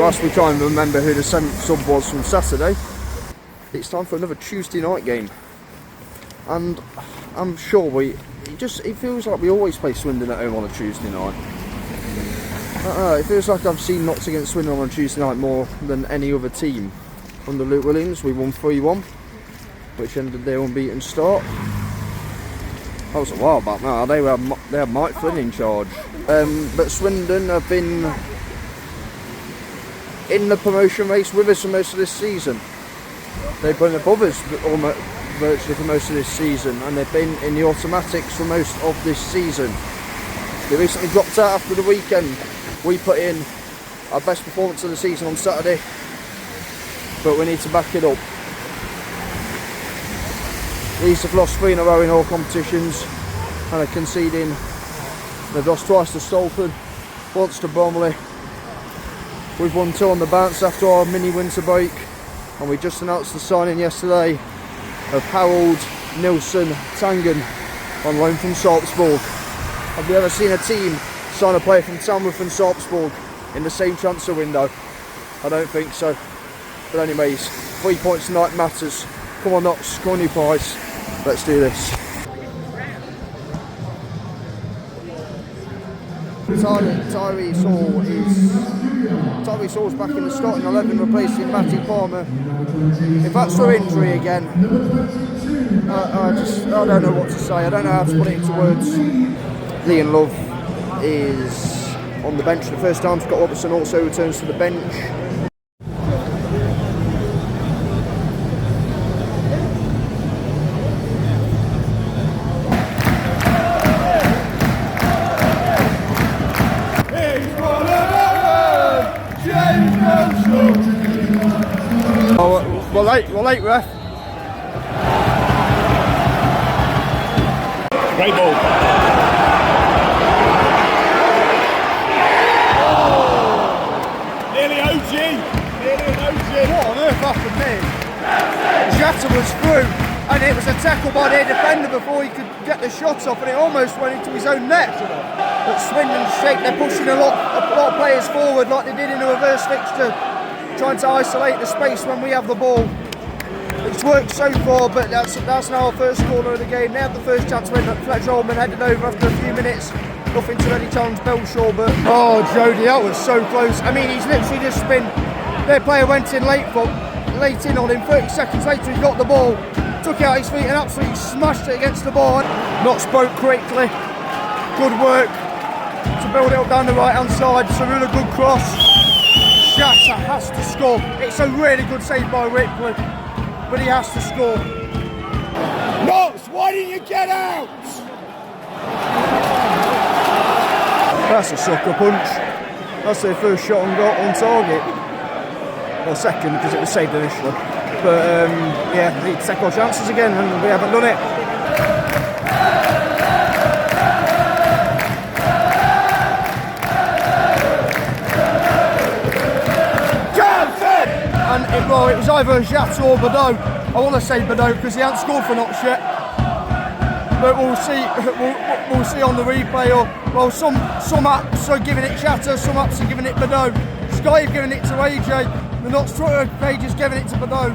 whilst we try and remember who the 7th sub was from Saturday, it's time for another Tuesday night game. And I'm sure it feels like we always play Swindon at home on a Tuesday night. It feels like I've seen Notts against Swindon on Tuesday night more than any other team. Under Luke Williams, we won 3-1, which ended their unbeaten start. That was a while back now. They had Mike Flynn in charge. But Swindon have been in the promotion race with us for most of this season. They've been above us virtually for most of this season, and they've been in the automatics for most of this season. They recently dropped out after the weekend. We put in our best performance of the season on Saturday, but we need to back it up. These have lost 3 in a row in all competitions and are conceding. They've lost twice to Salford, once to Bromley. We've won 2 on the bounce after our mini winter break, and we just announced the signing yesterday of Harold Nilsson Tangen on loan from Salzburg. Have you ever seen a team sign a player from Tamworth and Salzburg in the same transfer window? I don't think so. But anyways, 3 points tonight matters. Come on Notts, come on you boys. Let's do this. Tyrese Hall's back in the starting 11, replacing Matty Palmer. If that's her injury again, I don't know what to say. I don't know how to put it into words. Liam Love is on the bench for the first time. Scott Robertson also returns to the bench. We're late, ref. Great ball. Nearly OG. What on earth happened there? Jatta was through, and it was a tackle by their defender before he could get the shot off, and it almost went into his own net. But Swindon's shape, they're pushing a lot of players forward like they did in the reverse fixture, trying to isolate the space when we have the ball. It's worked so far, but that's now our first corner of the game. They had the first chance when Fletcher Oldman headed over after a few minutes. Nothing to Eddie Challenge Belshaw, but oh Jody, that was so close. I mean, he's literally just been, their player went in late in on him, 30 seconds later he got the ball, took it out his feet and absolutely smashed it against the bar. Notts broke quickly, good work to build it up down the right hand side. Cerula, good cross. Jatta has to score. It's a really good save by Ripley, but he has to score. Notts, why didn't you get out? That's a sucker punch. That's their first shot on goal on target. Well, second because it was saved initially. But yeah, we need to take our chances again, and we haven't done it. And it was either Jatta or Bordeaux. I want to say Bordeaux because he hasn't scored for Notts yet. But we'll see. We'll see on the replay. Or well, some apps are giving it Jatta, some apps are giving it Bordeaux. Sky have given it to AJ. The Notts Twitter page is giving it to Bordeaux.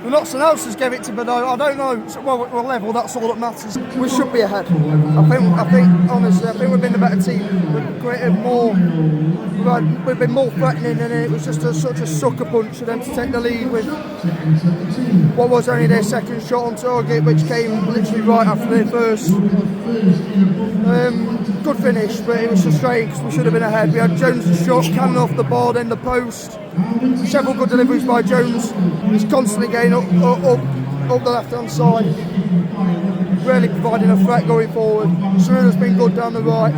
The Notts announcers gave it to Bordeaux. I don't know. So, well, we're level. That's all that matters. We should be ahead. I think honestly, I think we've been the better team. We've created more. We've been more threatening, and it was just such a sucker punch for them to take the lead with what was only their second shot on target, which came literally right after their first. Good finish, but it was frustrating because we should have been ahead. We had Jones' shot cannon off the bar, then the post. Several good deliveries by Jones. He's constantly getting up the left-hand side, really providing a threat going forward. Cerula's been good down the right.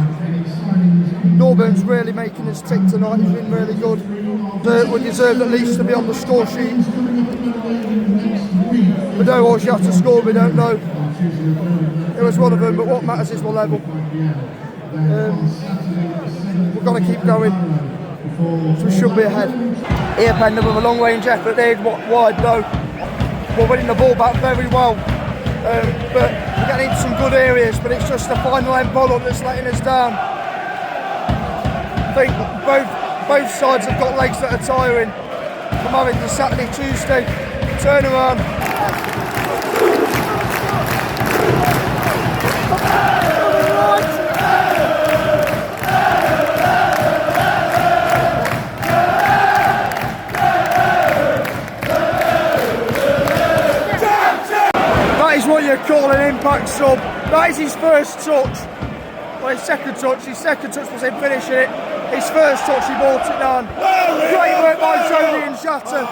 Norburn's really making us tick tonight. He's been really good. We deserved at least to be on the score sheet. Bordeaux or Jatta scored, we don't know. It was one of them, but what matters is we're level. We've got to keep going. So we should be ahead. Here Pender with a long range effort there, wide though. We're winning the ball back very well. But we're getting into some good areas, but it's just the final end ball that's letting us down. I think both Both sides have got legs that are tiring from having the Saturday, Tuesday turnaround. That is what you call an impact sub. That is his first touch. Well, his second touch was him finishing it. His first touch, he brought it down. Great work by Tony and Shatter.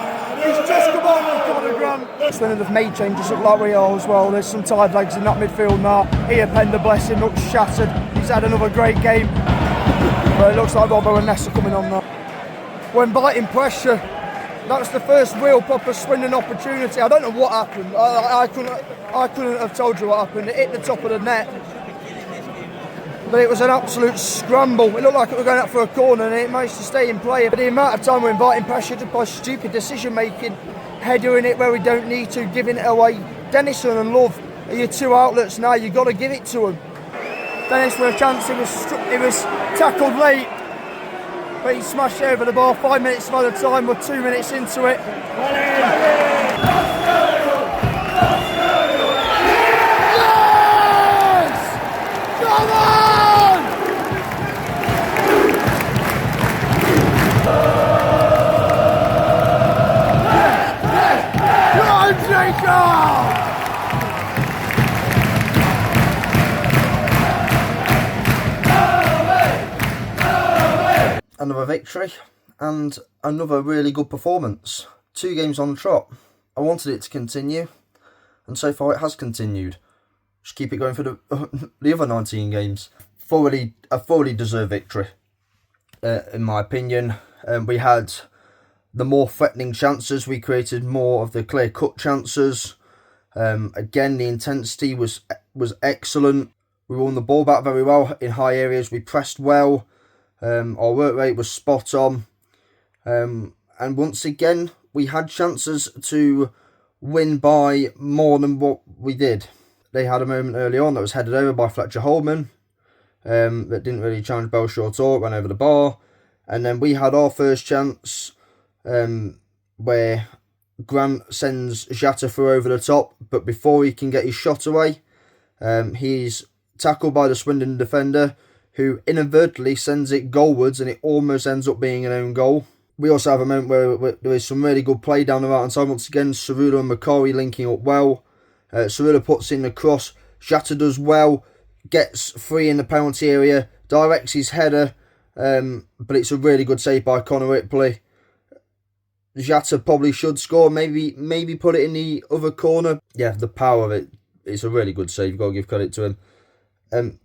He's just come on with Conor Grant. Swindon have made changes up like we are as well. There's some tired legs in that midfield now. Ian Pender, bless him, looks shattered. He's had another great game. But it looks like Robbo and Ness are coming on now. When biting pressure, that's the first real proper Swindon opportunity. I don't know what happened. I couldn't have told you what happened. It hit the top of the net. But it was an absolute scramble. It looked like it was going out for a corner and it managed to stay in play. But the amount of time we're inviting pressure just by stupid decision making, headering it where we don't need to, giving it away. Dennison and Love are your two outlets now. You've got to give it to them. Dennis with a chance. He was tackled late, but he smashed it over the bar. 5 minutes by the time. We're 2 minutes into it. Come on! Another victory and another really good performance. 2 games on the trot. I wanted it to continue, and so far it has continued. Just keep it going for the other 19 games. A thoroughly deserved victory, in my opinion. We had the more threatening chances. We created more of the clear-cut chances. Again, the intensity was excellent. We won the ball back very well in high areas. We pressed well. Our work rate was spot on. And once again, we had chances to win by more than what we did. They had a moment early on that was headed over by Fletcher Holman. That didn't really challenge Belshaw at all. It went over the bar. And then we had our first chance where Grant sends Jatta through over the top. But before he can get his shot away, he's tackled by the Swindon defender, who inadvertently sends it goalwards, and it almost ends up being an own goal. We also have a moment where there is some really good play down the right hand side. Once again, Cerullo and Macquarie linking up well. Cerullo puts in the cross. Jatta does well, gets free in the penalty area, directs his header, but it's a really good save by Connor Ripley. Jatta probably should score, maybe put it in the other corner. Yeah, the power of it, it's a really good save. You've got to give credit to him.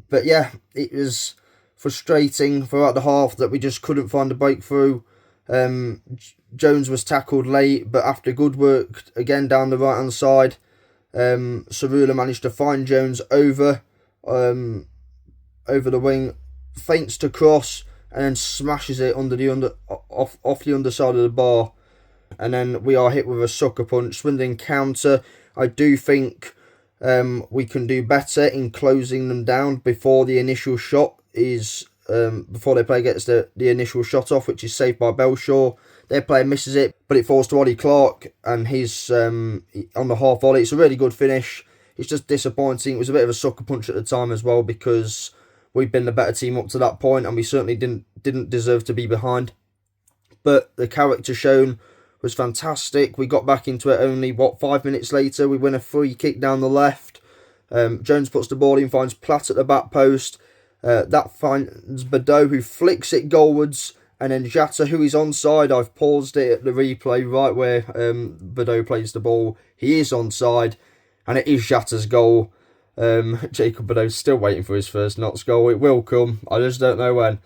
But yeah, it was frustrating throughout the half that we just couldn't find a breakthrough. Jones was tackled late, but after good work again down the right hand side, Cerullo managed to find Jones over the wing, feints to cross, and then smashes it off the underside of the bar. And then we are hit with a sucker punch. Swindon counter. I do think we can do better in closing them down before the initial shot is before their player gets the initial shot off, which is saved by Belshaw. Their player misses it, but it falls to Ollie Clark, and he's on the half volley. It's a really good finish. It's just disappointing. It was a bit of a sucker punch at the time as well, because we've been the better team up to that point, and we certainly didn't deserve to be behind. But the character shown was fantastic. We got back into it only 5 minutes later. We win a free kick down the left. Jones puts the ball in, finds Platt at the back post. That finds Bordeaux, who flicks it goalwards, and then Jatta, who is onside. I've paused it at the replay right where Bordeaux plays the ball. He is onside, and it is Jatta's goal. Jacob Bordeaux's still waiting for his first Notts goal. It will come. I just don't know when.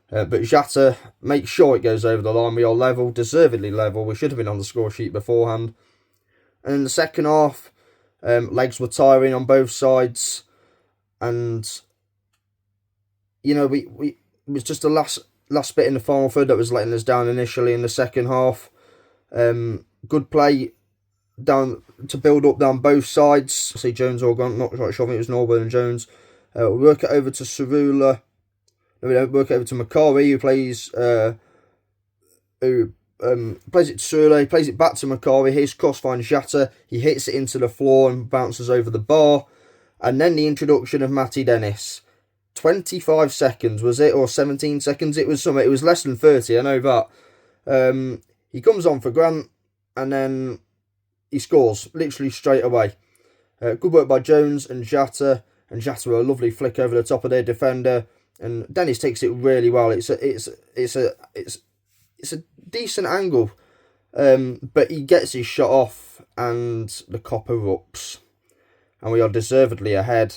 But Jatta makes sure it goes over the line. We are level, deservedly level. We should have been on the score sheet beforehand. And in the second half, legs were tiring on both sides, and you know, it was just the last bit in the final third that was letting us down initially in the second half. Good play down to build up down both sides. See Jones or Grant, not quite sure. I think it was Norburn and Jones. We work it over to Cerullo. No, we don't work it over to Macquarie, who plays who plays it to Sule, plays it back to Macari. His cross finds Jata. He hits it into the floor and bounces over the bar. And then the introduction of Matty Dennis. 25 seconds, was it? Or 17 seconds? It was something. It was less than 30, I know that. He comes on for Grant, and then he scores, literally straight away. Good work by Jones and Jata. And Jata a lovely flick over the top of their defender. And Dennis takes it really well. It's a decent angle. But he gets his shot off, and the cop erupts. And we are deservedly ahead.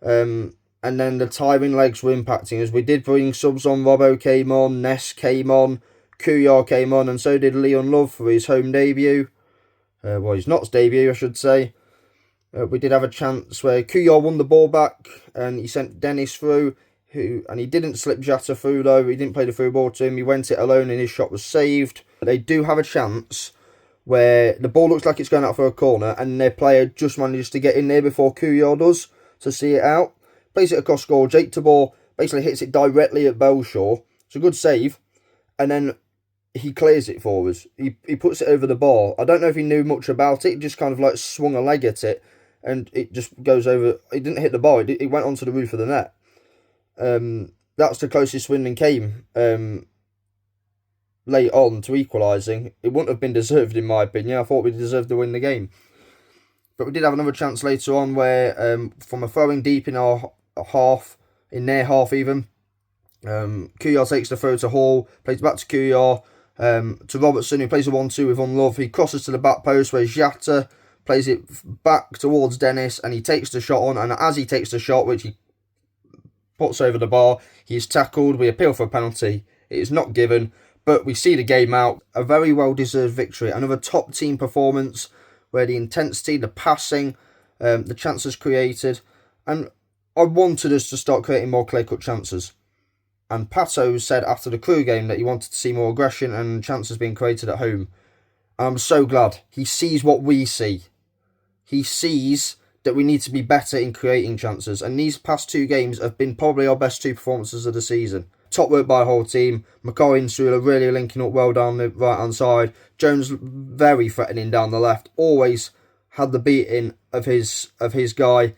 And then the timing legs were impacting us. We did bring subs on. Robbo came on, Ness came on, Kuyar came on, and so did Leon Love for his home debut. Well, his Notts debut, I should say. We did have a chance where Kuyar won the ball back, and he sent Dennis through, and he didn't slip Jata through, though. He didn't play the through ball to him. He went it alone, and his shot was saved. But they do have a chance where the ball looks like it's going out for a corner, and their player just manages to get in there before Kuyar does to see it out. Plays it across goal. Jake Tabor basically hits it directly at Belshaw. It's a good save. And then he clears it for us. He puts it over the bar. I don't know if he knew much about it. He just kind of like swung a leg at it. And it just goes over. It didn't hit the bar. It went onto the roof of the net. That's the closest Swindon came late on to equalising. It wouldn't have been deserved, in my opinion. I thought we deserved to win the game. But we did have another chance later on where, from a throwing deep in our half, in their half even, Kuyar takes the throw to Hall, plays back to Kuyar, to Robertson, who plays a 1-2 with Unlove. He crosses to the back post where Jata plays it back towards Dennis, and he takes the shot on, and as he takes the shot, which he puts over the bar, he is tackled. We appeal for a penalty. It is not given, but we see the game out. A very well-deserved victory. Another top team performance where the intensity, the passing, the chances created, and I wanted us to start creating more clear-cut chances. And Pato said after the Crew game that he wanted to see more aggression and chances being created at home. And I'm so glad. He sees what we see. He sees that we need to be better in creating chances. And these past two games have been probably our best two performances of the season. Top work by the whole team. Macari and Sula really linking up well down the right-hand side. Jones very threatening down the left. Always had the beating of his guy.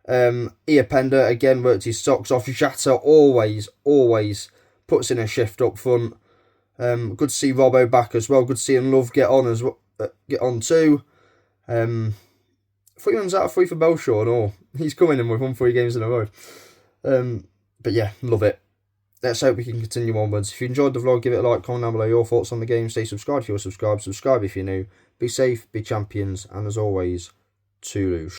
Iapenda again worked his socks off. Jata always puts in a shift up front. Good to see Robbo back as well. Good to see Love get on too. 3 runs out of 3 for Belshaw and all. He's coming in. We've won 3 games in a row. But yeah, love it. Let's hope we can continue onwards. If you enjoyed the vlog, give it a like, comment down below your thoughts on the game. Stay subscribed if you're subscribed. Subscribe if you're new. Be safe, be champions, and as always, Toulouse.